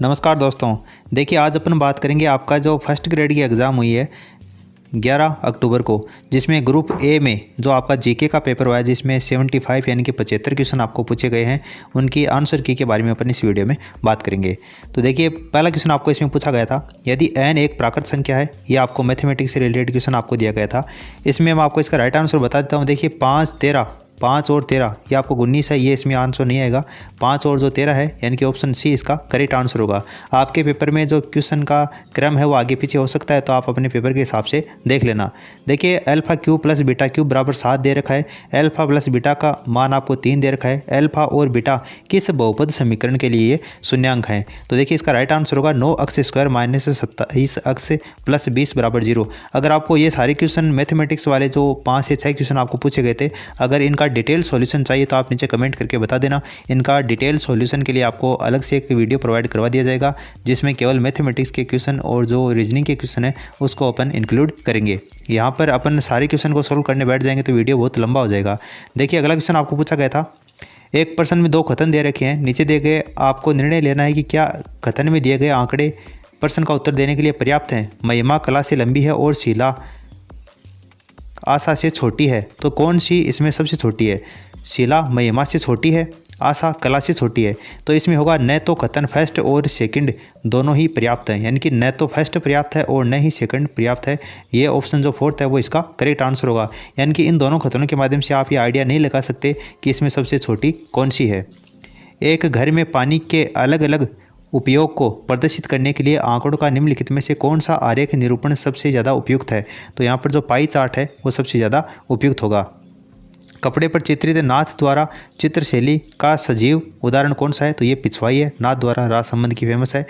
नमस्कार दोस्तों। देखिए आज अपन बात करेंगे आपका जो फर्स्ट ग्रेड की एग्ज़ाम हुई है 11 अक्टूबर को, जिसमें ग्रुप ए में जो आपका जीके का पेपर हुआ है जिसमें 75 यानी कि 75 क्वेश्चन आपको पूछे गए हैं, उनकी आंसर की के बारे में अपन इस वीडियो में बात करेंगे। तो देखिए पहला क्वेश्चन आपको इसमें पूछा गया था, यदि n एक प्राकृत संख्या है। ये आपको मैथमेटिक्स से रिलेटेड क्वेश्चन आपको दिया गया था। इसमें मैं आपको इसका राइट आंसर बता देता हूँ। देखिए 5 और 13 ये आपको 19 है, ये इसमें आंसर नहीं आएगा। 5 और जो 13 है यानी कि ऑप्शन सी इसका करेक्ट आंसर होगा। आपके पेपर में जो क्वेश्चन का क्रम है वो आगे पीछे हो सकता है, तो आप अपने पेपर के हिसाब से देख लेना। देखिए alpha cube plus beta cube बराबर 7 दे रखा है। अल्फा प्लस बीटा का मान आपको 3 दे रखा है। अल्फा और बीटा किस बहुपद समीकरण के लिए ये शून्यांक हैं? तो देखिए इसका राइट आंसर होगा 9x² माइनस 27x प्लस 20 बराबर 0। अगर आपको ये सारे क्वेश्चन मैथमेटिक्स वाले जो 5 से 6 क्वेश्चन आपको पूछे गए थे, अगर इनका डिटेल सॉल्यूशन चाहिए तो आप नीचे कमेंट करके बता देना। इनका डिटेल सॉल्यूशन के लिए आपको अलग से एक वीडियो प्रोवाइड करवा दिया जाएगा, जिसमें केवल मैथमेटिक्स के क्वेश्चन और जो रीजनिंग के क्वेश्चन है उसको अपन इंक्लूड करेंगे। यहाँ पर अपन सारे क्वेश्चन को सोल्व करने बैठ जाएंगे तो वीडियो बहुत लंबा हो जाएगा। देखिए अगला क्वेश्चन आपको पूछा गया था, एक प्रश्न में 2 कथन दे रखे हैं। नीचे दिए गए आपको निर्णय लेना है कि क्या कथन में दिए गए आंकड़े प्रश्न का उत्तर देने के लिए पर्याप्त हैं। महिमा कला से लंबी है और शीला आशा से छोटी है, तो कौन सी इसमें सबसे छोटी है? शीला महिमा से छोटी है, आशा कला से छोटी है। तो इसमें होगा न तो कथन फर्स्ट और सेकंड दोनों ही पर्याप्त हैं, यानी कि न तो फर्स्ट पर्याप्त है और न ही सेकंड पर्याप्त है। ये ऑप्शन जो फोर्थ है वो इसका करेक्ट आंसर होगा। यानी कि इन दोनों कथनों के माध्यम से आप ये आइडिया नहीं लगा सकते कि इसमें सबसे छोटी कौन सी है। एक घर में पानी के अलग अलग उपयोग को प्रदर्शित करने के लिए आंकड़ों का निम्नलिखित में से कौन सा आरेख निरूपण सबसे ज़्यादा उपयुक्त है? तो यहाँ पर जो पाई चार्ट है वो सबसे ज़्यादा उपयुक्त होगा। कपड़े पर चित्रित नाथ द्वारा चित्रशैली का सजीव उदाहरण कौन सा है? तो ये पिछवाई है, नाथ द्वारा राज संबंध की फेमस है।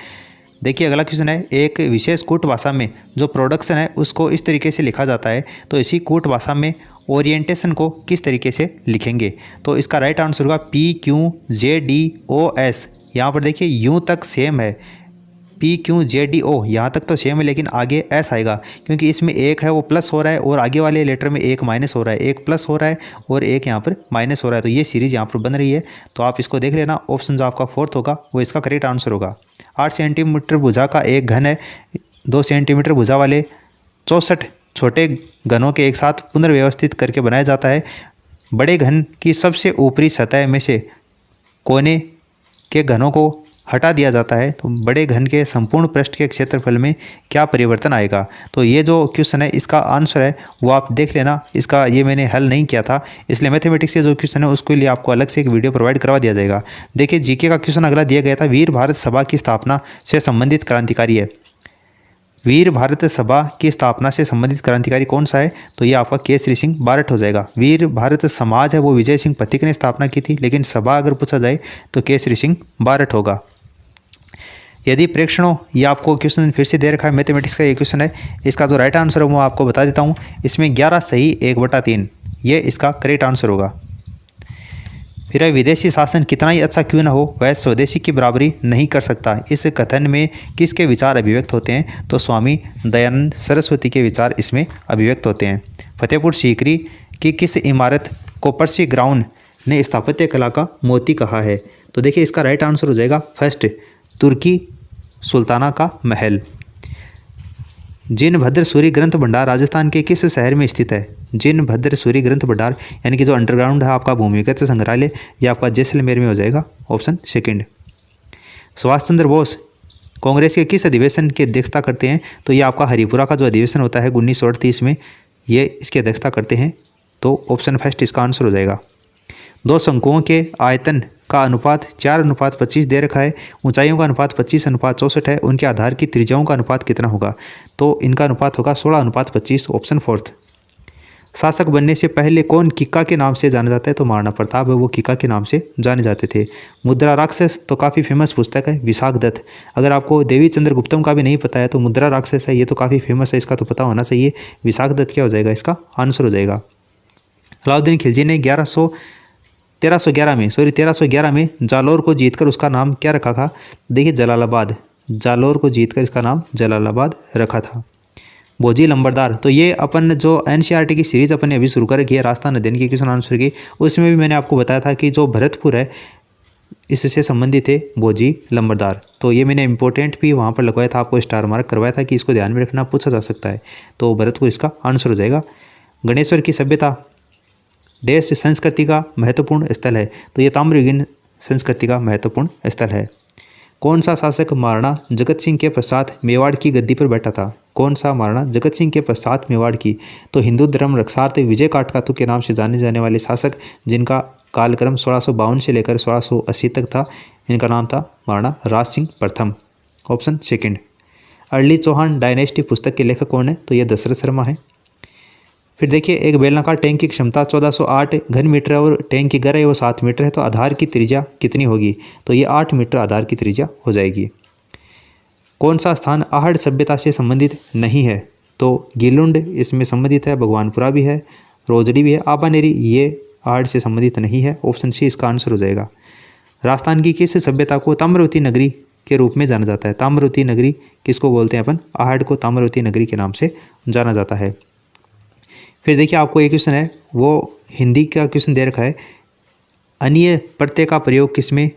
देखिए अगला क्वेश्चन है, एक विशेष कूट भाषा में जो प्रोडक्शन है उसको इस तरीके से लिखा जाता है, तो इसी कूट भाषा में ओरिएंटेशन को किस तरीके से लिखेंगे? तो इसका राइट आंसर होगा PQZDOS। यहाँ पर देखिए यूँ तक सेम है, PQZDO यहाँ तक तो सेम है, लेकिन आगे S आएगा क्योंकि इसमें एक है वो प्लस हो रहा है और आगे वाले लेटर में एक माइनस हो रहा है। एक प्लस हो रहा है और एक यहाँ पर माइनस हो रहा है, तो ये सीरीज़ यहाँ पर बन रही है। तो आप इसको देख लेना। ऑप्शन जो आपका फोर्थ होगा वो इसका करेक्ट आंसर होगा। 8 सेंटीमीटर भुजा का एक घन है। 2 सेंटीमीटर भुजा वाले 64 छोटे घनों के एक साथ पुनर्व्यवस्थित करके बनाया जाता है। बड़े घन की सबसे ऊपरी सतह में से कोने के घनों को हटा दिया जाता है, तो बड़े घन के संपूर्ण पृष्ठ के क्षेत्रफल में क्या परिवर्तन आएगा? तो ये जो क्वेश्चन है इसका आंसर है वो आप देख लेना। इसका ये मैंने हल नहीं किया था, इसलिए मैथमेटिक्स के जो क्वेश्चन है उसके लिए आपको अलग से एक वीडियो प्रोवाइड करवा दिया जाएगा। देखिए जीके का क्वेश्चन अगला दिया गया था, वीर भारत सभा की स्थापना से संबंधित क्रांतिकारी है। वीर भारत सभा की स्थापना से संबंधित क्रांतिकारी कौन सा है? तो ये आपका केसरी सिंह बारठ हो जाएगा। वीर भारत समाज है वो विजय सिंह पथिक ने स्थापना की थी, लेकिन सभा अगर पूछा जाए तो केसरी सिंह बारठ होगा। यदि प्रेक्षणों, ये आपको क्वेश्चन फिर से दे रखा है, मैथमेटिक्स का ये क्वेश्चन है। इसका जो राइट आंसर है वो आपको बता देता हूँ। इसमें 11 सही 1/3 ये इसका करेक्ट आंसर होगा। फिर विदेशी शासन कितना ही अच्छा क्यों ना हो वह स्वदेशी की बराबरी नहीं कर सकता। इस कथन में किसके विचार अभिव्यक्त होते हैं? तो स्वामी दयानंद सरस्वती के विचार इसमें अभिव्यक्त होते हैं। फतेहपुर सीकरी की किस इमारत को पर्सी ग्राउंड ने स्थापत्य कला का मोती कहा है? तो देखिए इसका राइट आंसर हो जाएगा फर्स्ट, तुर्की सुल्ताना का महल। जिनभद्र सूर्य ग्रंथ भंडार राजस्थान के किस शहर में स्थित है? जिनभद्र सूर्य ग्रंथ भंडार यानी कि जो अंडरग्राउंड है आपका भूमिगत संग्रहालय, ये आपका जैसलमेर में हो जाएगा। Option second. सुभाष चंद्र बोस कांग्रेस के किस अधिवेशन की अध्यक्षता करते हैं? तो ये आपका हरिपुरा का जो अधिवेशन होता है 1938 में, ये इसकी अध्यक्षता करते हैं। तो ऑप्शन फर्स्ट इसका आंसर हो जाएगा। 2 शंकुओं के आयतन का अनुपात 4:25 दे रखा है। ऊंचाइयों का अनुपात 25:64 है। उनके आधार की त्रिज्याओं का अनुपात कितना होगा? तो इनका अनुपात होगा 16:25। Option fourth. शासक बनने से पहले कौन किक्का के नाम से जाना जाता है? तो महाराणा प्रताप है वो किक्का के नाम से जाने जाते थे। मुद्रा राक्षस तो काफ़ी फेमस पुस्तक है, विशाख दत्त। अगर आपको देवी चंद्र गुप्तम का भी नहीं पता है तो मुद्रा राक्षस है, ये तो काफ़ी फेमस है, इसका तो पता होना चाहिए। विशाख दत्त क्या हो जाएगा? इसका आंसर हो जाएगा। अलाउद्दीन खिलजी ने 1311 में जालौर को जीतकर उसका नाम क्या रखा था? देखिए जलालाबाद। जालौर को जीतकर इसका नाम जलालाबाद रखा था। भोजी लंबरदार, तो ये अपन जो एनसीईआरटी की सीरीज़ अपन ने अभी शुरू कर रखी है राजस्थान अध्ययन की क्वेश्चन आंसर की, उसमें भी मैंने आपको बताया था कि जो भरतपुर है इससे संबंधित थे भोजी लंबरदार। तो ये मैंने इंपॉर्टेंट भी वहाँ पर लगवाया था, आपको स्टार मार्क करवाया था कि इसको ध्यान में रखना, पूछा जा सकता है। तो भरत को इसका आंसर हो जाएगा। गणेश्वर की सभ्यता देश संस्कृति का महत्वपूर्ण स्थल है, तो ये ताम्रयुगीन संस्कृति का महत्वपूर्ण स्थल है। कौन सा शासक महाराणा जगत सिंह के पश्चात मेवाड़ की गद्दी पर बैठा था? कौन सा महाराणा जगत सिंह के पश्चात मेवाड़ की? तो हिंदू धर्म रक्षार्थ विजय काटकातु के नाम से जाने जाने वाले शासक, जिनका कालक्रम 1652 से लेकर 1680 तक था, इनका नाम था महाराणा राज सिंह प्रथम। Option second. Early Chauhan dynasty पुस्तक के लेखक कौन है? तो ये दशरथ शर्मा है। फिर देखिए, एक बेलनाकार टैंक की क्षमता 1408 घन मीटर और टैंक की गहराई वो 7 मीटर है, तो आधार की त्रिज्या कितनी होगी? तो ये 8 मीटर आधार की त्रिज्या हो जाएगी। कौन सा स्थान आहड़ सभ्यता से संबंधित नहीं है? तो गिलुंड इसमें संबंधित है, भगवानपुरा भी है, रोजड़ी भी है, आबानेरी ये आहड़ से संबंधित नहीं है। ऑप्शन सी इसका आंसर हो जाएगा। राजस्थान की किस सभ्यता को ताम्रवती नगरी के रूप में जाना जाता है? ताम्रवती नगरी किसको बोलते हैं अपन? आहड़ को ताम्रवती नगरी के नाम से जाना जाता है। फिर देखिए, आपको एक क्वेश्चन है, वो हिंदी का क्वेश्चन दे रखा है, अनीय प्रत्यय का प्रयोग किसमें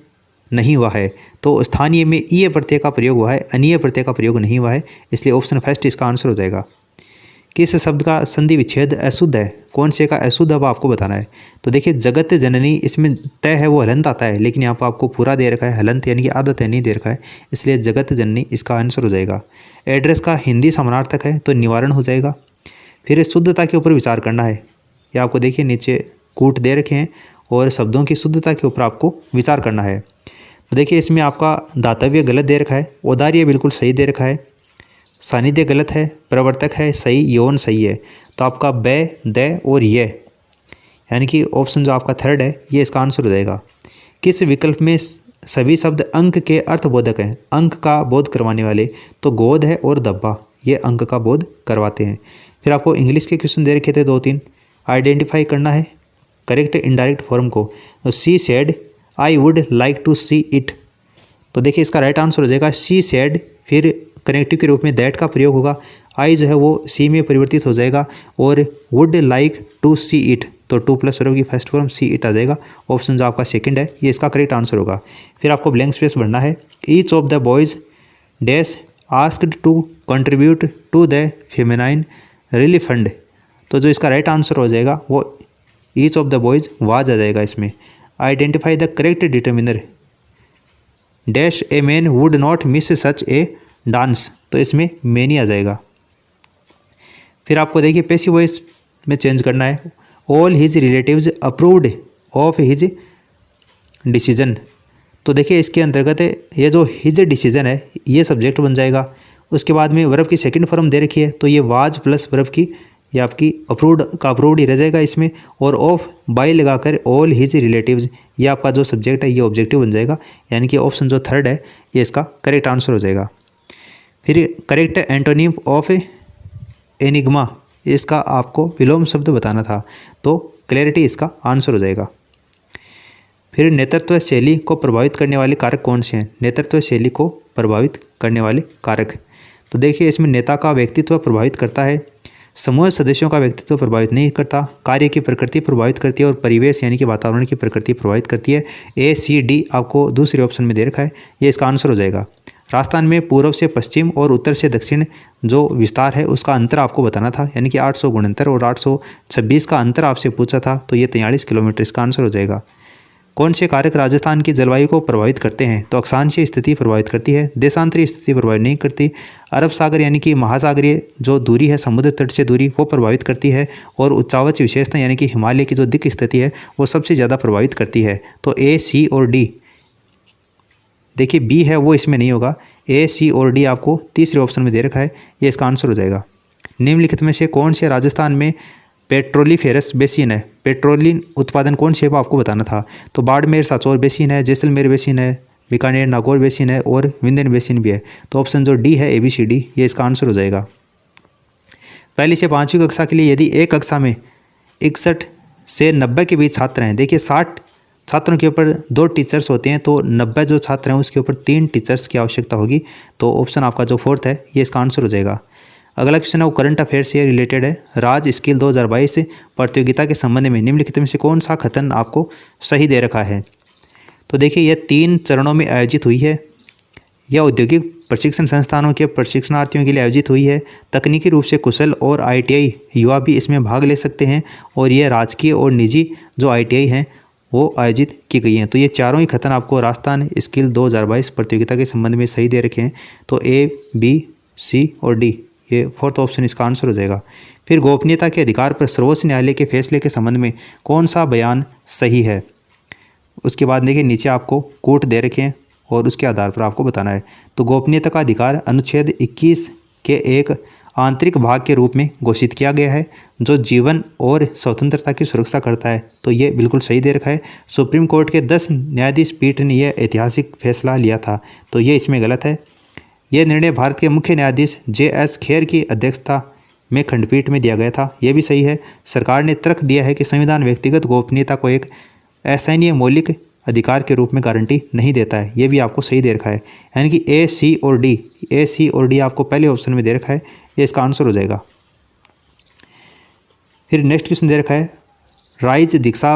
नहीं हुआ है? तो स्थानीय में ईय प्रत्यय का प्रयोग हुआ है, अनीय प्रत्यय का प्रयोग नहीं हुआ है, इसलिए ऑप्शन फर्स्ट इसका आंसर हो जाएगा। किस शब्द का संधि विच्छेद अशुद्ध है? कौन से का अशुद्ध अब आपको बताना है। तो देखिए, जगत जननी इसमें तय है, वो हलंत आता है, लेकिन यहाँ पर आपको पूरा दे रखा है हलंत, यानी कि आधा तय नहीं दे रखा है, इसलिए जगत जननी इसका आंसर हो जाएगा। एड्रेस का हिंदी समानार्थक है, तो निवारण हो जाएगा। फिर शुद्धता के ऊपर विचार करना है, या आपको देखिए नीचे कूट दे रखे हैं और शब्दों की शुद्धता के ऊपर आपको विचार करना है। तो देखिए, इसमें आपका दातव्य गलत दे रखा है, औदार्य बिल्कुल सही दे रखा है, सानिध्य गलत है, प्रवर्तक है सही, यौन सही है। तो आपका बै द और ये, यानी कि ऑप्शन जो आपका थर्ड है ये इसका आंसर हो जाएगा। किस विकल्प में सभी शब्द अंक के अर्थबोधक हैं? अंक का बोध करवाने वाले, तो गोद है और दब्बा, ये अंक का बोध करवाते हैं। फिर आपको इंग्लिश के क्वेश्चन दे रखे थे 2-3, आइडेंटिफाई करना है करेक्ट इनडायरेक्ट फॉर्म को। तो she said I would like to see it, तो देखिए इसका राइट आंसर हो जाएगा सी सेड, फिर कनेक्टिव के रूप में दैट का प्रयोग होगा, आई जो है वो सी में परिवर्तित हो जाएगा, और would like to see it, तो 2+ वर्ब की फर्स्ट फॉर्म सी इट आ जाएगा। ऑप्शन जो आपका सेकंड है ये इसका करेक्ट आंसर होगा। फिर आपको ब्लैंक स्पेस भरना है। Each of the boys dash asked to contribute to the feminine relief fund, तो जो इसका राइट आंसर हो जाएगा वो each of the boys was आ जाएगा इसमें। Identify the correct determiner dash a man would not miss such a dance, तो इसमें मैनी आ जाएगा। फिर आपको देखिए पैसिव वॉइस में चेंज करना है। All his relatives approved of his decision, तो देखिए इसके अंतर्गत ये जो हिज डिसीजन है ये सब्जेक्ट बन जाएगा। उसके बाद में वर्ब की सेकंड फॉर्म दे रखी है, तो ये वाज प्लस वर्ब की ये आपकी अप्रूव्ड का अप्रूव्ड ही रह जाएगा इसमें, और ऑफ बाय लगाकर ऑल हिज रिलेटिव्स ये आपका जो सब्जेक्ट है ये ऑब्जेक्टिव बन जाएगा, यानी कि ऑप्शन जो थर्ड है ये इसका करेक्ट आंसर हो जाएगा। फिर करेक्ट एंटोनिम ऑफ एनिग्मा, इसका आपको विलोम शब्द बताना था, तो क्लैरिटी इसका आंसर हो जाएगा। फिर नेतृत्व शैली को प्रभावित करने वाले कारक कौन से हैं? नेतृत्व शैली को प्रभावित करने वाले कारक, तो देखिए इसमें नेता का व्यक्तित्व प्रभावित करता है, समूह सदस्यों का व्यक्तित्व प्रभावित नहीं करता, कार्य की प्रकृति प्रभावित करती है, और परिवेश यानी कि वातावरण की प्रकृति प्रभावित करती है। A-C-D आपको दूसरे ऑप्शन में दे रखा है, ये इसका आंसर हो जाएगा। राजस्थान में पूर्व से पश्चिम और उत्तर से दक्षिण जो विस्तार है उसका अंतर आपको बताना था, यानी कि 800 और 826 का अंतर आपसे पूछा था, तो ये 43 किलोमीटर इसका आंसर हो जाएगा। कौन से कारक राजस्थान की जलवायु को प्रभावित करते हैं? तो अक्षांशीय स्थिति प्रभावित करती है, देशांतरीय स्थिति प्रभावित नहीं करती, अरब सागर यानी कि महासागरीय जो दूरी है समुद्र तट से दूरी वो प्रभावित करती है, और उच्चावच विशेषता यानी कि हिमालय की जो दिक् स्थिति है वो सबसे ज़्यादा प्रभावित करती है। तो A, C और D, देखिए B है वो इसमें नहीं होगा, A, C और D आपको तीसरे ऑप्शन में दे रखा है, ये इसका आंसर हो जाएगा। निम्नलिखित में से कौन से राजस्थान में पेट्रोलीफेरस बेसिन है? पेट्रोलियम उत्पादन कौन से है वो आपको बताना था, तो बाड़मेर साचौर बेसिन है, जैसलमेर बेसिन है, बीकानेर नागौर बेसिन है, और विंध्यन बेसिन भी है, तो ऑप्शन जो D है ABCD ये इसका आंसर हो जाएगा। पहली से 5वीं कक्षा के लिए यदि एक कक्षा में 61 से 90 के बीच छात्र हैं, देखिए 60 छात्रों के ऊपर 2 टीचर्स होते हैं, तो 90 जो छात्र हैं उसके ऊपर 3 टीचर्स की आवश्यकता होगी, तो ऑप्शन आपका जो फोर्थ है ये इसका आंसर हो जाएगा। अगला क्वेश्चन है वो करंट अफेयर से रिलेटेड है। राज स्किल 2022 प्रतियोगिता के संबंध में निम्नलिखित में से कौन सा कथन आपको सही दे रखा है? तो देखिए यह 3 चरणों में आयोजित हुई है। यह औद्योगिक प्रशिक्षण संस्थानों के प्रशिक्षणार्थियों के लिए आयोजित हुई है। तकनीकी रूप से कुशल और ITI युवा भी इसमें भाग ले सकते हैं और यह राजकीय और निजी जो ITI हैं वो आयोजित की गई हैं। तो ये चारों ही खतन आपको राजस्थान स्किल 2022 प्रतियोगिता के संबंध में सही दे रखे हैं। तो A, B, C और D ये 4th ऑप्शन इसका आंसर हो जाएगा। फिर गोपनीयता के अधिकार पर सर्वोच्च न्यायालय के फैसले के संबंध में कौन सा बयान सही है। उसके बाद देखिए नीचे आपको कोट दे रखे हैं और उसके आधार पर आपको बताना है। तो गोपनीयता का अधिकार अनुच्छेद 21 के एक आंतरिक भाग के रूप में घोषित किया गया है जो जीवन और स्वतंत्रता की सुरक्षा करता है। तो ये बिल्कुल सही दे रखा है। सुप्रीम कोर्ट के 10 न्यायाधीश पीठ ने यह ऐतिहासिक फैसला लिया था। तो ये इसमें गलत है। यह निर्णय भारत के मुख्य न्यायाधीश JS खेर की अध्यक्षता में खंडपीठ में दिया गया था। यह भी सही है। सरकार ने तर्क दिया है कि संविधान व्यक्तिगत गोपनीयता को एक असहनीय मौलिक अधिकार के रूप में गारंटी नहीं देता है। ये भी आपको सही दे रखा है। यानी कि A, C और D आपको पहले ऑप्शन में दे रखा है। ये इसका आंसर हो जाएगा। फिर नेक्स्ट क्वेश्चन दे रखा है राइज दीक्षा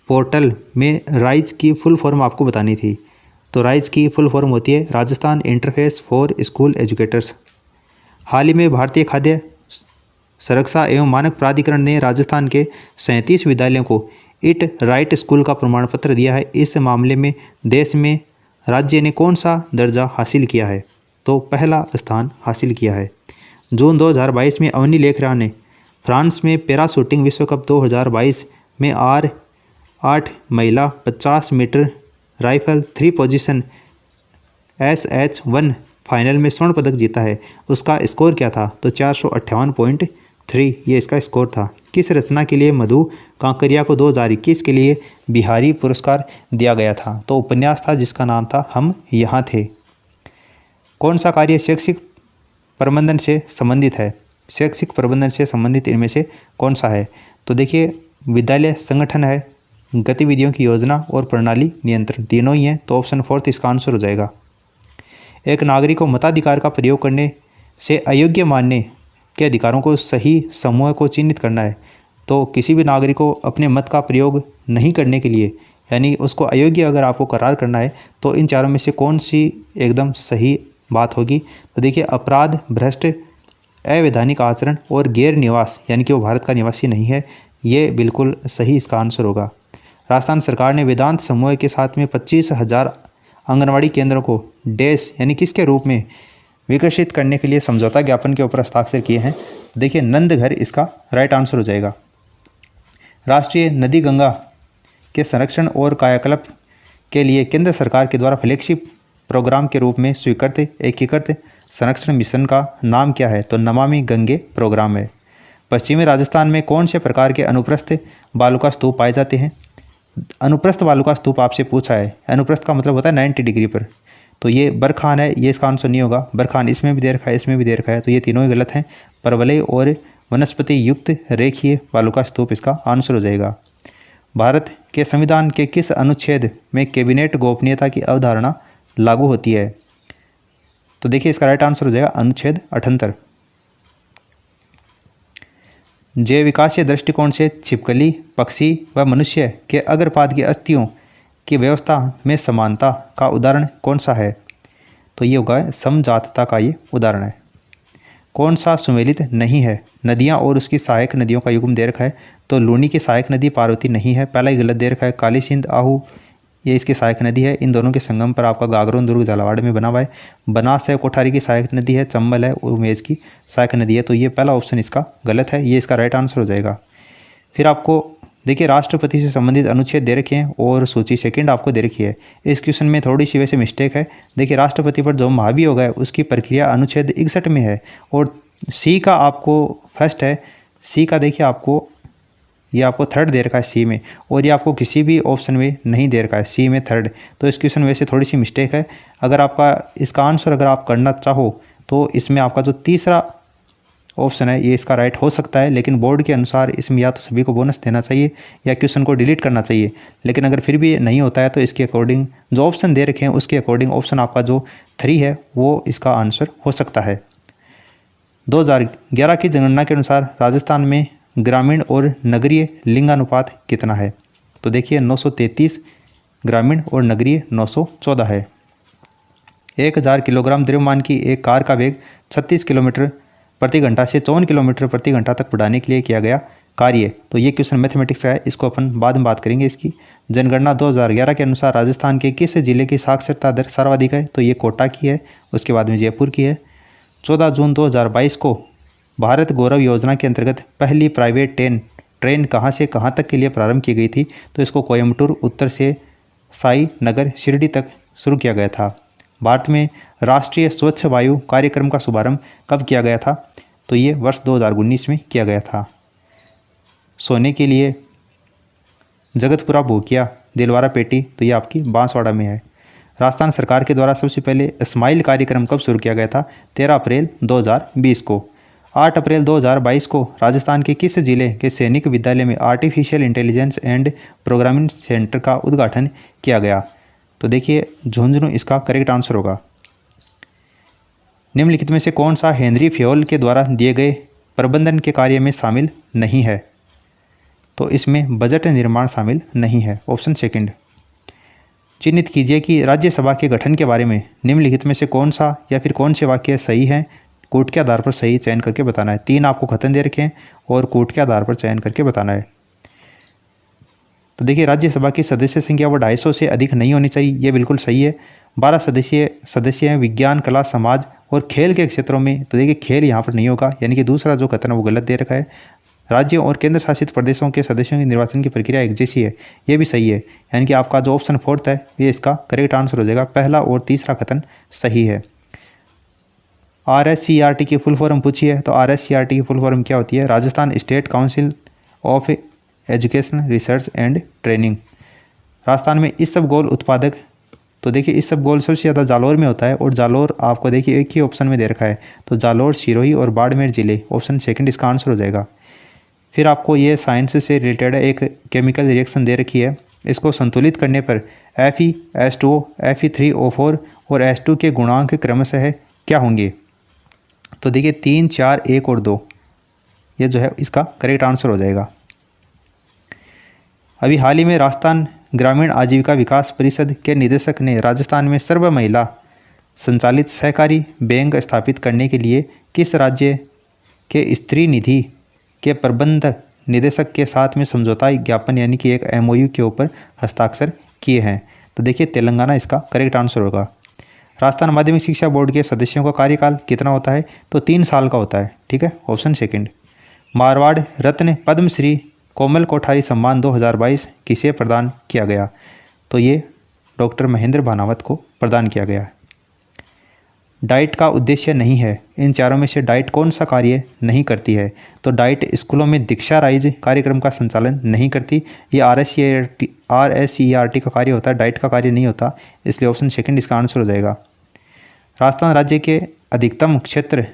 पोर्टल में राइज की फुल फॉर्म आपको बतानी थी। तो राइज की फुल फॉर्म होती है Rajasthan interface for school educators. हाल ही में भारतीय खाद्य सुरक्षा एवं मानक प्राधिकरण ने राजस्थान के 37 विद्यालयों को इट राइट स्कूल का प्रमाण पत्र दिया है। इस मामले में देश में राज्य ने कौन सा दर्जा हासिल किया है। तो पहला स्थान हासिल किया है। जून 2022 में अवनी लेखरा ने फ्रांस में पैरा शूटिंग विश्व कप 2022 में R8 महिला 50 metre rifle 3 position SH1 final में स्वर्ण पदक जीता है। उसका स्कोर क्या था। तो 458.3 ये इसका स्कोर था। किस रचना के लिए मधु कांकरिया को 2021 के लिए बिहारी पुरस्कार दिया गया था। तो उपन्यास था जिसका नाम था हम यहाँ थे। कौन सा कार्य शैक्षिक प्रबंधन से संबंधित है। शैक्षिक प्रबंधन से संबंधित इनमें से कौन सा है। तो देखिए विद्यालय संगठन है, गतिविधियों की योजना और प्रणाली नियंत्रण तीनों ही हैं। तो ऑप्शन 4 इसका आंसर हो जाएगा। एक नागरिक को मताधिकार का प्रयोग करने से अयोग्य मानने के अधिकारों को सही समूह को चिन्हित करना है। तो किसी भी नागरिक को अपने मत का प्रयोग नहीं करने के लिए यानी उसको अयोग्य अगर आपको करार करना है तो इन चारों में से कौन सी एकदम सही बात होगी। तो देखिए अपराध, भ्रष्ट, अवैधानिक आचरण और गैर निवास यानी कि वो भारत का निवासी नहीं है। ये बिल्कुल सही इसका आंसर होगा। राजस्थान सरकार ने वेदांत समूह के साथ में 25,000 आंगनवाड़ी केंद्रों को डैश यानी किसके रूप में विकसित करने के लिए समझौता ज्ञापन के ऊपर हस्ताक्षर किए हैं। देखिए नंदघर इसका राइट आंसर हो जाएगा। राष्ट्रीय नदी गंगा के संरक्षण और कायाकल्प के लिए केंद्र सरकार के द्वारा फ्लैगशिप प्रोग्राम के रूप में स्वीकृत एकीकृत संरक्षण मिशन का नाम क्या है। तो नमामि गंगे प्रोग्राम है। पश्चिमी राजस्थान में कौन से प्रकार के अनुप्रस्थ बालुका स्तूप पाए जाते हैं। अनुप्रस्थ बालुका स्तूप आपसे पूछा है। अनुप्रस्थ का मतलब होता है 90 डिग्री पर। तो ये बरखान है, ये इसका आंसर नहीं होगा। बरखान इसमें भी दे रखा है, इसमें भी दे रखा है। तो ये तीनों ही गलत हैं। परवलय और वनस्पति युक्त रेखीय बालुका स्तूप इसका आंसर हो जाएगा। भारत के संविधान के किस अनुच्छेद में कैबिनेट गोपनीयता की अवधारणा लागू होती है। तो देखिए इसका राइट आंसर हो जाएगा अनुच्छेद 78। जैव विकासीय दृष्टिकोण से छिपकली, पक्षी व मनुष्य के अग्रपाद की अस्थियों की व्यवस्था में समानता का उदाहरण कौन सा है। तो ये होगा समजातता का ये उदाहरण है। कौन सा सुमेलित नहीं है। नदियाँ और उसकी सहायक नदियों का युग्म दे रखा है। तो लूनी की सहायक नदी पार्वती नहीं है, पहला ही गलत दे रखा है। काली सिंध आहू ये इसकी सहायक नदी है। इन दोनों के संगम पर आपका गागरोन दुर्ग झालावाड़ में बना हुआ है। बनास है कोठारी की सहायक नदी है। चंबल है उमेज की सहायक नदी है। तो ये पहला ऑप्शन इसका गलत है, ये इसका राइट आंसर हो जाएगा। फिर आपको देखिए राष्ट्रपति से संबंधित अनुच्छेद दे रखे हैं और सूची सेकंड आपको दे रखी है। इस क्वेश्चन में थोड़ी सी वैसे मिस्टेक है। देखिए राष्ट्रपति पर जो महाभी होगा उसकी प्रक्रिया अनुच्छेद 61 में है और सी का आपको फर्स्ट है। सी का देखिए आपको ये आपको थर्ड दे रखा है सी में, और ये आपको किसी भी ऑप्शन में नहीं दे रखा है सी में थर्ड। तो इस क्वेश्चन में से थोड़ी सी मिस्टेक है। अगर आपका इसका आंसर अगर आप करना चाहो तो इसमें आपका जो तीसरा ऑप्शन है ये इसका राइट हो सकता है, लेकिन बोर्ड के अनुसार इसमें या तो सभी को बोनस देना चाहिए या क्वेश्चन को डिलीट करना चाहिए। लेकिन अगर फिर भी नहीं होता है तो इसके अकॉर्डिंग जो ऑप्शन दे रखे हैं उसके अकॉर्डिंग ऑप्शन आपका जो 3 है वो इसका आंसर हो सकता है। 2011 की जनगणना के अनुसार राजस्थान में ग्रामीण और नगरीय लिंगानुपात कितना है। तो देखिए 933 ग्रामीण और नगरीय 914 है। 1000 किलोग्राम द्रव्यमान की एक कार का वेग 36 किलोमीटर प्रति घंटा से 54 किलोमीटर प्रति घंटा तक बढ़ाने के लिए किया गया कार्य। तो ये क्वेश्चन मैथमेटिक्स का है, इसको अपन बाद में बात करेंगे। इसकी जनगणना 2011 के अनुसार राजस्थान के किस जिले की साक्षरता दर सर्वाधिक है? तो ये कोटा की है, उसके बाद में जयपुर की है। 14 जून 2022 को भारत गौरव योजना के अंतर्गत पहली प्राइवेट ट्रेन कहाँ से कहाँ तक के लिए प्रारंभ की गई थी? तो इसको कोयम्बटूर उत्तर से साई नगर शिरडी तक शुरू किया गया था। भारत में राष्ट्रीय स्वच्छ वायु कार्यक्रम का शुभारंभ कब किया गया था? तो ये वर्ष 2019 में किया गया था। सोने के लिए जगतपुरा भूकिया दिलवारा पेटी, तो ये आपकी बांसवाड़ा में है। राजस्थान सरकार के द्वारा सबसे पहले स्माइल कार्यक्रम कब शुरू किया गया था? 13 अप्रैल 2020 को। 8 अप्रैल 2022 को राजस्थान के किस जिले के सैनिक विद्यालय में artificial intelligence and programming centre का उद्घाटन किया गया? तो देखिए झुंझुनू इसका करेक्ट आंसर होगा। निम्नलिखित में से कौन सा हेनरी फ्योल के द्वारा दिए गए प्रबंधन के कार्य में शामिल नहीं है? तो इसमें बजट निर्माण शामिल नहीं है, ऑप्शन सेकंड। चिन्हित कीजिए कि राज्यसभा के गठन के बारे में निम्नलिखित में से कौन सा या फिर कौन से वाक्य सही हैं? कूट के आधार पर सही चयन करके बताना है। 3 आपको खतन दे रखे हैं और कूट के आधार पर चयन करके बताना है। तो देखिए राज्यसभा की सदस्य संख्या वो 250 से अधिक नहीं होनी चाहिए, ये बिल्कुल सही है। 12 सदस्य हैं विज्ञान, कला, समाज और खेल के क्षेत्रों में। तो देखिए खेल यहाँ पर नहीं होगा, यानी कि दूसरा जो कथन है वो गलत दे रखा है। राज्यों और केंद्र शासित प्रदेशों के सदस्यों की निर्वाचन की प्रक्रिया एक जैसी है, ये भी सही है। यानी कि आपका जो ऑप्शन 4 है ये इसका करेक्ट आंसर हो जाएगा। पहला और तीसरा कथन सही है। RSCRT की फुल फॉर्म पूछी है, तो RSCRT की फुल फॉर्म क्या होती है? Rajasthan state council of education research and training. Rajasthan में इसबगोल उत्पादक, तो देखिए इसबगोल सबसे ज़्यादा जालोर में होता है और जालोर आपको देखिए एक ही ऑप्शन में दे रखा है, तो जालोर, सिरोही और बाड़मेर जिले, ऑप्शन सेकंड इसका आंसर हो जाएगा। फिर आपको ये साइंस से रिलेटेड एक केमिकल रिएक्शन दे रखी है, इसको संतुलित करने पर Fe(H2O), Fe3O4 और H2 के गुणांक क्रमशः क्या होंगे? तो देखिए 3, 4, 1 और 2, ये जो है इसका करेक्ट आंसर हो जाएगा। अभी हाल ही में राजस्थान ग्रामीण आजीविका विकास परिषद के निदेशक ने राजस्थान में सर्व महिला संचालित सहकारी बैंक स्थापित करने के लिए किस राज्य के स्त्री निधि के प्रबंध निदेशक के साथ में समझौता ज्ञापन यानी कि एक MOU के ऊपर हस्ताक्षर किए हैं? तो देखिए तेलंगाना इसका करेक्ट आंसर होगा। राजस्थान माध्यमिक शिक्षा बोर्ड के सदस्यों का कार्यकाल कितना होता है? तो 3 साल का होता है, ठीक है, ऑप्शन सेकंड। मारवाड़ रत्न पद्मश्री कोमल कोठारी सम्मान 2022 किसे प्रदान किया गया? तो ये डॉक्टर महेंद्र भानावत को प्रदान किया गया है। डाइट का उद्देश्य नहीं है, इन चारों में से डाइट कौन सा कार्य नहीं करती है? तो डाइट स्कूलों में दीक्षा राइज कार्यक्रम का संचालन नहीं करती, ये RSCERT का कार्य होता है, डाइट का कार्य नहीं होता, इसलिए ऑप्शन सेकंड इसका आंसर हो जाएगा। राजस्थान राज्य के अधिकतम क्षेत्र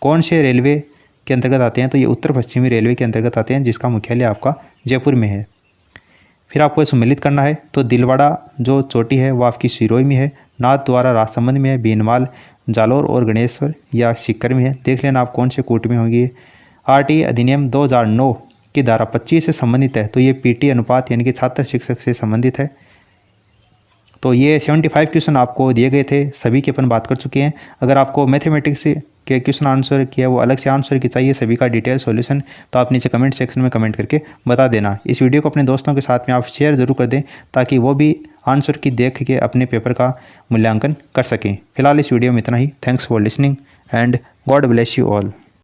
कौन से रेलवे के अंतर्गत आते हैं? तो ये उत्तर पश्चिमी रेलवे के अंतर्गत आते हैं, जिसका मुख्यालय आपका जयपुर में है। फिर आपको सम्मिलित करना है, तो दिलवाड़ा जो चोटी है वो आपकी सिरोही में है, नाथ द्वारा राजसमंद में है, बीनमाल, जालोर और गणेश्वर या सीकर में है। देख लेना आप कौन से कूट में होंगी। RT अधिनियम 2009 की धारा 25 से संबंधित है, तो ये PT अनुपात यानी कि छात्र शिक्षक से संबंधित है। तो ये 75 क्वेश्चन आपको दिए गए थे, सभी की अपन बात कर चुके हैं। अगर आपको मैथमेटिक्स के क्वेश्चन आंसर किया वो अलग से आंसर की चाहिए सभी का डिटेल सॉल्यूशन, तो आप नीचे कमेंट सेक्शन में कमेंट करके बता देना। इस वीडियो को अपने दोस्तों के साथ में आप शेयर ज़रूर कर दें ताकि वो भी आंसर की देख के अपने पेपर का मूल्यांकन कर सकें। फिलहाल इस वीडियो में इतना ही। Thanks for listening and God bless you all.